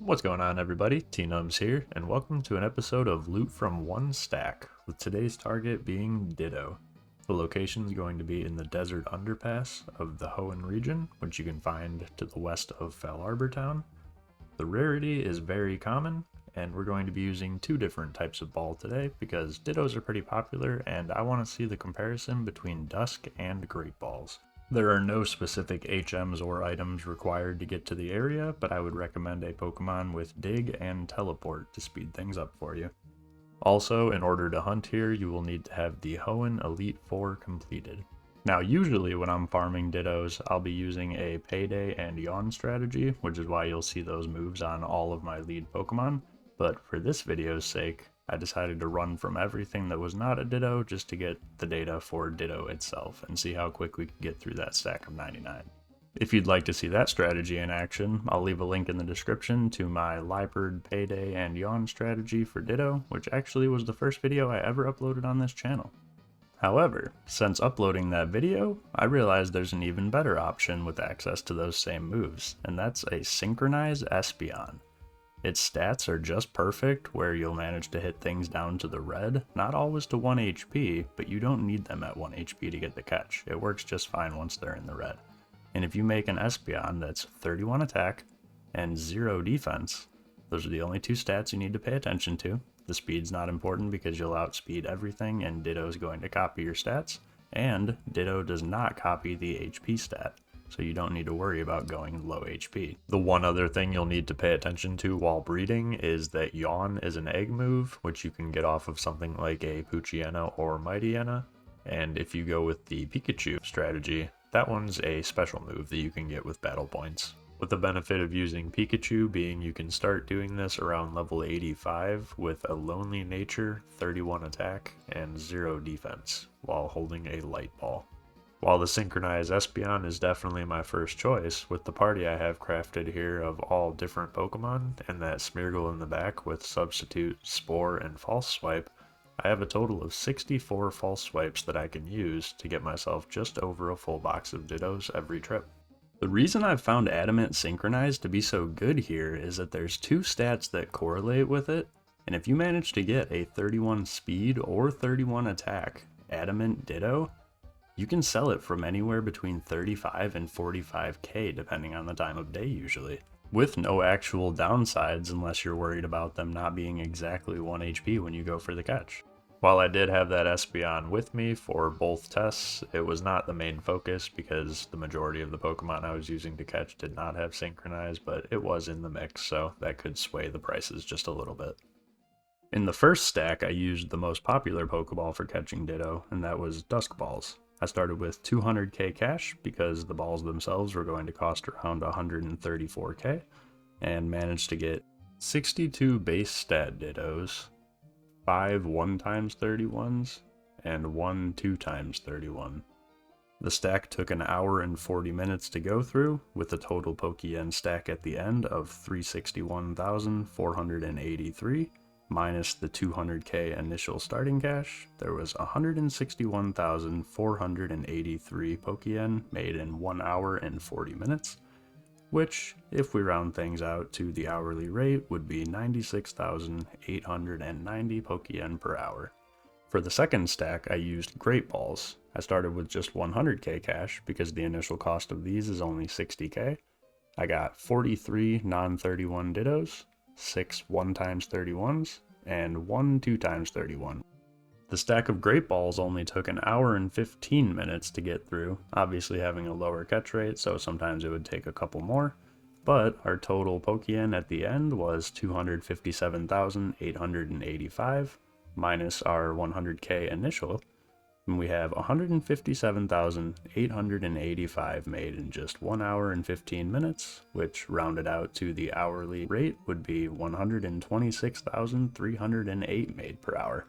What's going on, everybody? T-Nums here, and welcome to an episode of Loot from One Stack, with today's target being Ditto. The location is going to be in the desert underpass of the Hoenn region, which you can find to the west of Fal Arbor Town. The rarity is very common, and we're going to be using two different types of ball today because Dittos are pretty popular, and I want to see the comparison between Dusk and Great balls. There are no specific HMs or items required to get to the area, but I would recommend a Pokemon with Dig and Teleport to speed things up for you. Also, in order to hunt here, you will need to have the Hoenn Elite 4 completed. Now, usually when I'm farming Dittos, I'll be using a Payday and Yawn strategy, which is why you'll see those moves on all of my lead Pokemon, but for this video's sake, I decided to run from everything that was not a Ditto just to get the data for Ditto itself and see how quick we could get through that stack of 99. If you'd like to see that strategy in action, I'll leave a link in the description to my Liepard, Payday, and Yawn strategy for Ditto, which actually was the first video I ever uploaded on this channel. However, since uploading that video, I realized there's an even better option with access to those same moves, and that's a Synchronized Espeon. Its stats are just perfect, where you'll manage to hit things down to the red, not always to 1 HP, but you don't need them at 1 HP to get the catch. It works just fine once they're in the red. And if you make an Espeon that's 31 attack and 0 defense, those are the only two stats you need to pay attention to. The speed's not important because you'll outspeed everything and Ditto's going to copy your stats, and Ditto does not copy the HP stat, so you don't need to worry about going low HP. The one other thing you'll need to pay attention to while breeding is that Yawn is an egg move, which you can get off of something like a Poochyena or Mightyena, and if you go with the Pikachu strategy, that one's a special move that you can get with battle points. With the benefit of using Pikachu being you can start doing this around level 85 with a Lonely Nature, 31 attack, and 0 defense, while holding a Light Ball. While the Synchronized Espeon is definitely my first choice, with the party I have crafted here of all different Pokemon, and that Smeargle in the back with Substitute, Spore, and False Swipe, I have a total of 64 False Swipes that I can use to get myself just over a full box of Dittos every trip. The reason I've found Adamant Synchronized to be so good here is that there's two stats that correlate with it, and if you manage to get a 31 speed or 31 attack Adamant Ditto, you can sell it from anywhere between 35 and 45k depending on the time of day usually, with no actual downsides unless you're worried about them not being exactly 1 HP when you go for the catch. While I did have that Espeon with me for both tests, it was not the main focus because the majority of the Pokemon I was using to catch did not have Synchronized, but it was in the mix, so that could sway the prices just a little bit. In the first stack, I used the most popular Pokeball for catching Ditto, and that was Dusk Balls. I started with 200k cash because the balls themselves were going to cost around 134k, and managed to get 62 base stat Dittos, 5 1x31s, and 1 2x31. The stack took an hour and 40 minutes to go through, with a total Pokeyen stack at the end of 361,483, minus the 200k initial starting cash. There was 161,483 Pokeyen made in 1 hour and 40 minutes, which, if we round things out to the hourly rate, would be 96,890 Pokeyen per hour. For the second stack, I used Great Balls. I started with just 100k cash because the initial cost of these is only 60k. I got 43 non-31 Dittos, 6 1x31s, and 1 2x31. The stack of Great Balls only took an hour and 15 minutes to get through, obviously having a lower catch rate, so sometimes it would take a couple more, but our total Pokeyen at the end was 257,885, minus our 100k initial, and we have 157,885 made in just 1 hour and 15 minutes, which rounded out to the hourly rate would be 126,308 made per hour.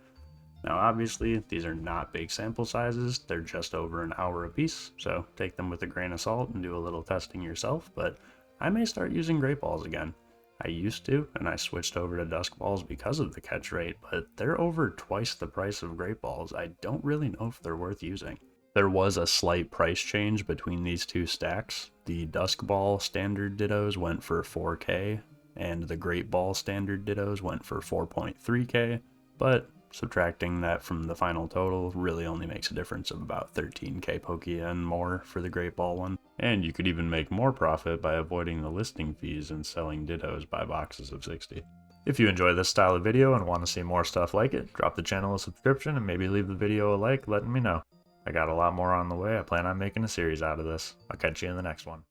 Now obviously these are not big sample sizes, they're just over an hour apiece, so take them with a grain of salt and do a little testing yourself, but I may start using Great Balls again. I used to, and I switched over to Dusk Balls because of the catch rate, but they're over twice the price of Great Balls. I don't really know if they're worth using. There was a slight price change between these two stacks. The Dusk Ball standard Dittos went for 4k, and the Great Ball standard Dittos went for 4.3k, but subtracting that from the final total really only makes a difference of about 13k Pokeyen more for the Great Ball one. And you could even make more profit by avoiding the listing fees and selling Dittos by boxes of 60. If you enjoy this style of video and want to see more stuff like it, drop the channel a subscription and maybe leave the video a like letting me know. I got a lot more on the way. I plan on making a series out of this. I'll catch you in the next one.